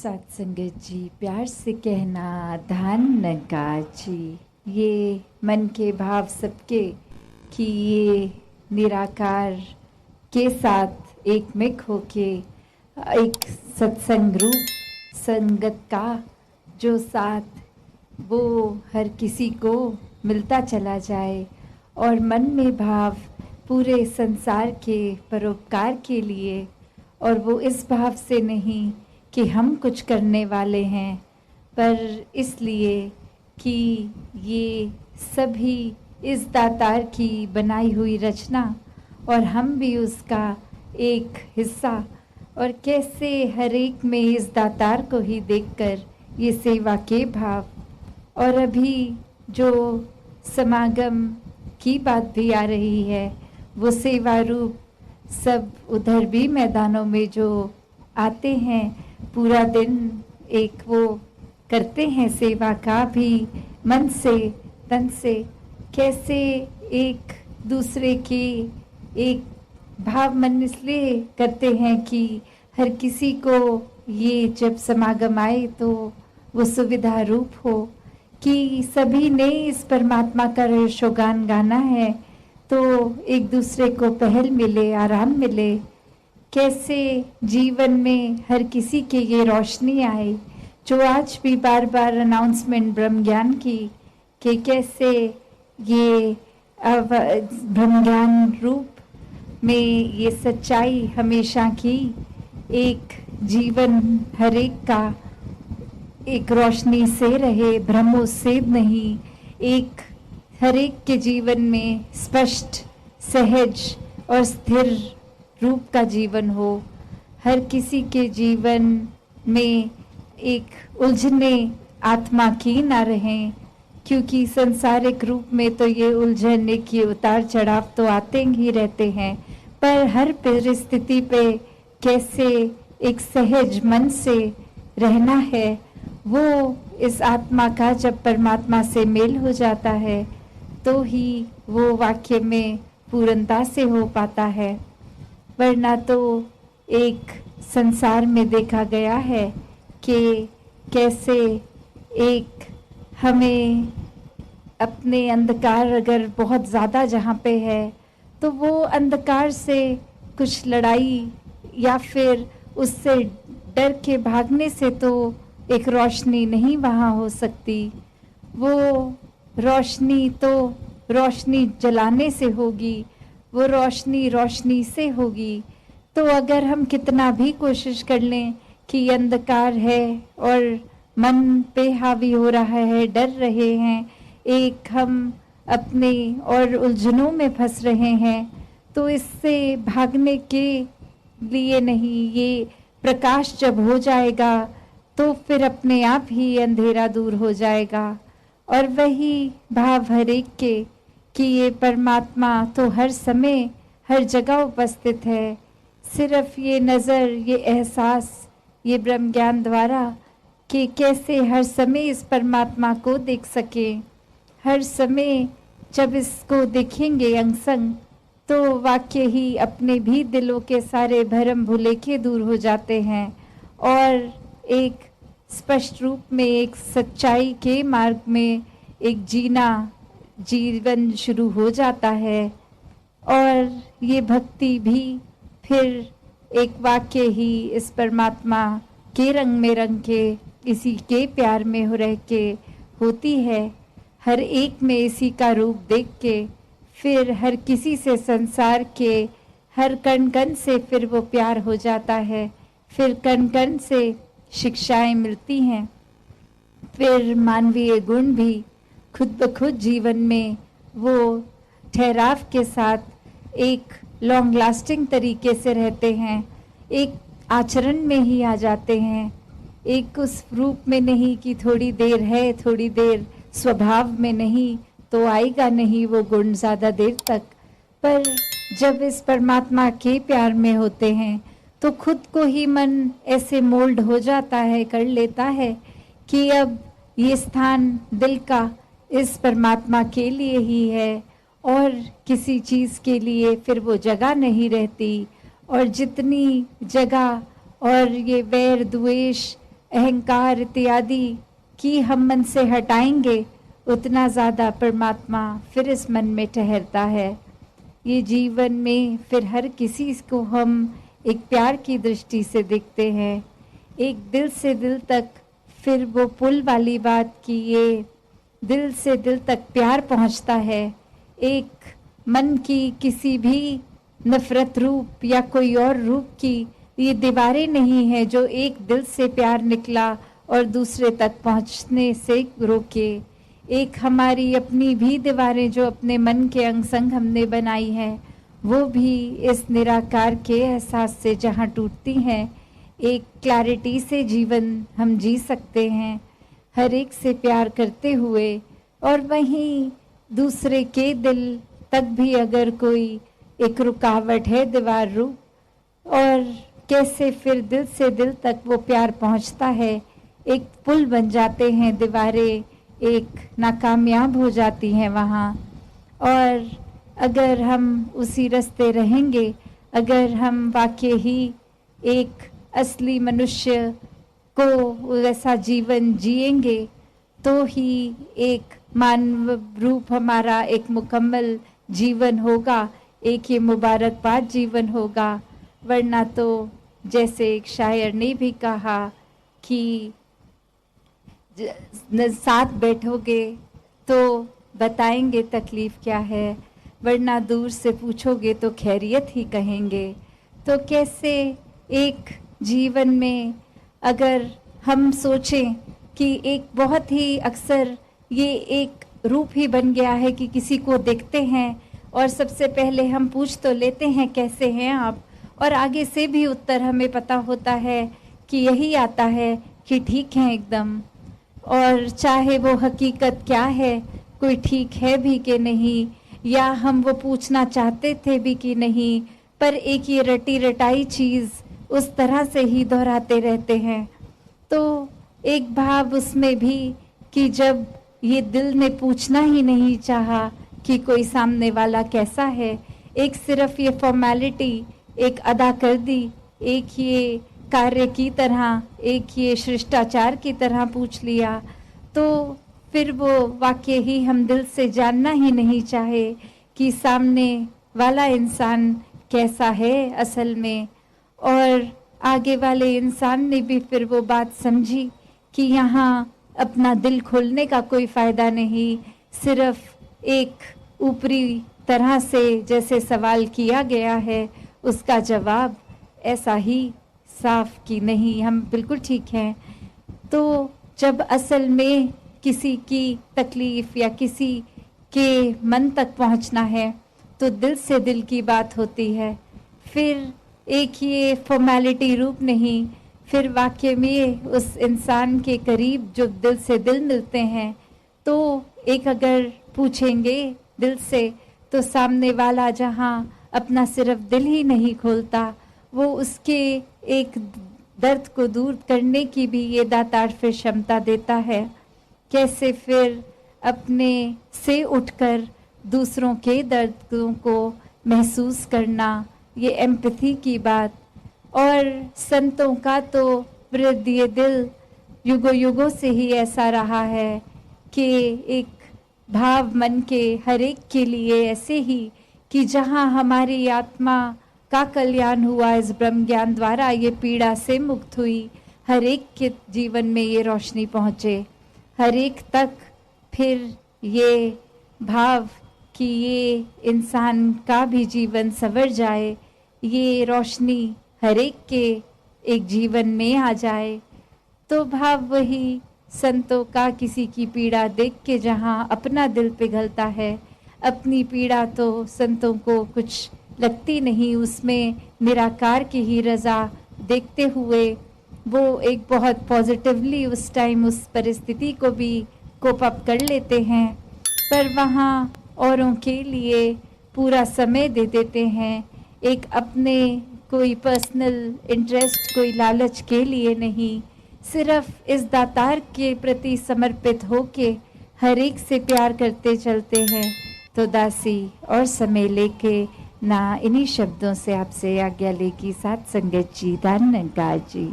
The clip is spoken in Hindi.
साथ संगत जी, प्यार से कहना धन्यकार जी। ये मन के भाव सबके कि ये निराकार के साथ एक मिक होके एक सत्संग रूप संगत का जो साथ वो हर किसी को मिलता चला जाए और मन में भाव पूरे संसार के परोपकार के लिए, और वो इस भाव से नहीं कि हम कुछ करने वाले हैं, पर इसलिए कि ये सभी इस दातार की बनाई हुई रचना और हम भी उसका एक हिस्सा, और कैसे हर एक में इस दातार को ही देखकर ये सेवा के भाव। और अभी जो समागम की बात भी आ रही है, वो सेवा रूप सब उधर भी मैदानों में जो आते हैं, पूरा दिन एक वो करते हैं सेवा का भी मन से तन से, कैसे एक दूसरे के एक भाव मन इसलिए करते हैं कि हर किसी को ये जब समागम आए तो वो सुविधा रूप हो कि सभी ने इस परमात्मा का यशोगान गाना है, तो एक दूसरे को पहल मिले, आराम मिले। कैसे जीवन में हर किसी के ये रोशनी आए, जो आज भी बार बार अनाउंसमेंट ब्रह्म ज्ञान की कि कैसे ये ब्रह्म ज्ञान रूप में ये सच्चाई हमेशा की एक जीवन हर एक का एक रोशनी से रहे, भ्रमों से नहीं, एक हर एक के जीवन में स्पष्ट सहज और स्थिर रूप का जीवन हो। हर किसी के जीवन में एक उलझने आत्मा की ना रहें, क्योंकि संसारिक रूप में तो ये उलझने के उतार चढ़ाव तो आते ही रहते हैं, पर हर परिस्थिति पे कैसे एक सहज मन से रहना है, वो इस आत्मा का जब परमात्मा से मेल हो जाता है तो ही वो वाक्य में पूर्णता से हो पाता है। वरना तो एक संसार में देखा गया है कि कैसे एक हमें अपने अंधकार अगर बहुत ज़्यादा जहाँ पे है तो वो अंधकार से कुछ लड़ाई या फिर उससे डर के भागने से तो एक रोशनी नहीं वहाँ हो सकती। वो रोशनी तो रोशनी जलाने से होगी, वो रोशनी रोशनी से होगी। तो अगर हम कितना भी कोशिश कर लें कि अंधकार है और मन पे हावी हो रहा है, डर रहे हैं, एक हम अपने और उलझनों में फंस रहे हैं, तो इससे भागने के लिए नहीं, ये प्रकाश जब हो जाएगा तो फिर अपने आप ही अंधेरा दूर हो जाएगा। और वही भाव हर एक के कि ये परमात्मा तो हर समय हर जगह उपस्थित है। सिर्फ ये नज़र, ये एहसास, ये ब्रह्म ज्ञान द्वारा कि कैसे हर समय इस परमात्मा को देख सके। हर समय जब इसको देखेंगे अंग संग, तो वाक्य ही अपने भी दिलों के सारे भरम भुलेखे दूर हो जाते हैं और एक स्पष्ट रूप में एक सच्चाई के मार्ग में एक जीवन शुरू हो जाता है। और ये भक्ति भी फिर एक वाक्य ही इस परमात्मा के रंग में रंग के, इसी के प्यार में हो रह के होती है। हर एक में इसी का रूप देख के फिर हर किसी से, संसार के हर कण कण से फिर वो प्यार हो जाता है। फिर कण कण से शिक्षाएं मिलती हैं, फिर मानवीय गुण भी खुद ब खुद जीवन में वो ठहराव के साथ एक लॉन्ग लास्टिंग तरीके से रहते हैं, एक आचरण में ही आ जाते हैं, एक उस रूप में नहीं कि थोड़ी देर है, थोड़ी देर स्वभाव में नहीं तो आएगा नहीं वो गुण ज़्यादा देर तक। पर जब इस परमात्मा के प्यार में होते हैं तो खुद को ही मन ऐसे मोल्ड हो जाता है, कर लेता है कि अब ये स्थान दिल का इस परमात्मा के लिए ही है और किसी चीज़ के लिए फिर वो जगह नहीं रहती। और जितनी जगह और ये वैर द्वेष अहंकार इत्यादि की हम मन से हटाएंगे, उतना ज़्यादा परमात्मा फिर इस मन में ठहरता है। ये जीवन में फिर हर किसी को हम एक प्यार की दृष्टि से देखते हैं, एक दिल से दिल तक। फिर वो पुल वाली बात कि ये दिल से दिल तक प्यार पहुंचता है। एक मन की किसी भी नफरत रूप या कोई और रूप की ये दीवारें नहीं है जो एक दिल से प्यार निकला और दूसरे तक पहुंचने से रोके। एक हमारी अपनी भी दीवारें जो अपने मन के अंग संग हमने बनाई हैं, वो भी इस निराकार के एहसास से जहाँ टूटती हैं, एक क्लैरिटी से जीवन हम जी सकते हैं, हर एक से प्यार करते हुए। और वहीं दूसरे के दिल तक भी अगर कोई एक रुकावट है दीवार रूप, और कैसे फिर दिल से दिल तक वो प्यार पहुंचता है, एक पुल बन जाते हैं, दीवारें एक नाकामयाब हो जाती हैं वहाँ। और अगर हम उसी रास्ते रहेंगे, अगर हम वाकई ही एक असली मनुष्य को वैसा जीवन जिएंगे, तो ही एक मानव रूप हमारा एक मुकम्मल जीवन होगा, एक ये मुबारकबाद जीवन होगा। वरना तो जैसे एक शायर ने भी कहा कि साथ बैठोगे तो बताएंगे तकलीफ़ क्या है, वरना दूर से पूछोगे तो खैरियत ही कहेंगे। तो कैसे एक जीवन में अगर हम सोचें कि एक बहुत ही अक्सर ये एक रूप ही बन गया है कि किसी को देखते हैं और सबसे पहले हम पूछ तो लेते हैं कैसे हैं आप, और आगे से भी उत्तर हमें पता होता है कि यही आता है कि ठीक है एकदम। और चाहे वो हकीकत क्या है, कोई ठीक है भी कि नहीं, या हम वो पूछना चाहते थे भी कि नहीं, पर एक ये रटी रटाई चीज़ उस तरह से ही दोहराते रहते हैं। तो एक भाव उसमें भी कि जब ये दिल ने पूछना ही नहीं चाहा कि कोई सामने वाला कैसा है, एक सिर्फ ये फॉर्मेलिटी एक अदा कर दी, एक ये कार्य की तरह, एक ये शिष्टाचार की तरह पूछ लिया, तो फिर वो वाकई ही हम दिल से जानना ही नहीं चाहे कि सामने वाला इंसान कैसा है असल में। और आगे वाले इंसान ने भी फिर वो बात समझी कि यहाँ अपना दिल खोलने का कोई फ़ायदा नहीं, सिर्फ एक ऊपरी तरह से जैसे सवाल किया गया है उसका जवाब ऐसा ही साफ कि नहीं हम बिल्कुल ठीक हैं। तो जब असल में किसी की तकलीफ़ या किसी के मन तक पहुंचना है तो दिल से दिल की बात होती है। फिर एक ये फॉर्मेलिटी रूप नहीं, फिर वाकई में उस इंसान के करीब जो दिल से दिल मिलते हैं, तो एक अगर पूछेंगे दिल से तो सामने वाला जहाँ अपना सिर्फ दिल ही नहीं खोलता, वो उसके एक दर्द को दूर करने की भी ये दातार फिर क्षमता देता है। कैसे फिर अपने से उठकर दूसरों के दर्दों को महसूस करना, ये एम्पैथी की बात। और संतों का तो वृद्धि दिल युगों युगों से ही ऐसा रहा है कि एक भाव मन के हर एक के लिए ऐसे ही कि जहाँ हमारी आत्मा का कल्याण हुआ इस ब्रह्म ज्ञान द्वारा, ये पीड़ा से मुक्त हुई, हर एक के जीवन में ये रोशनी पहुँचे, हर एक तक फिर ये भाव कि ये इंसान का भी जीवन संवर जाए, ये रोशनी हर एक के एक जीवन में आ जाए। तो भाव वही संतों का किसी की पीड़ा देख के जहाँ अपना दिल पिघलता है, अपनी पीड़ा तो संतों को कुछ लगती नहीं, उसमें निराकार की ही रज़ा देखते हुए वो एक बहुत पॉजिटिवली उस टाइम उस परिस्थिति को भी कोप अप कर लेते हैं। पर वहाँ औरों के लिए पूरा समय दे देते हैं, एक अपने कोई पर्सनल इंटरेस्ट, कोई लालच के लिए नहीं, सिर्फ इस दातार के प्रति समर्पित होके हर एक से प्यार करते चलते हैं। तो दासी और समय लेके ना इन्हीं शब्दों से आपसे आज्ञा लेगी साथ संगत जी, धन्यवाद जी।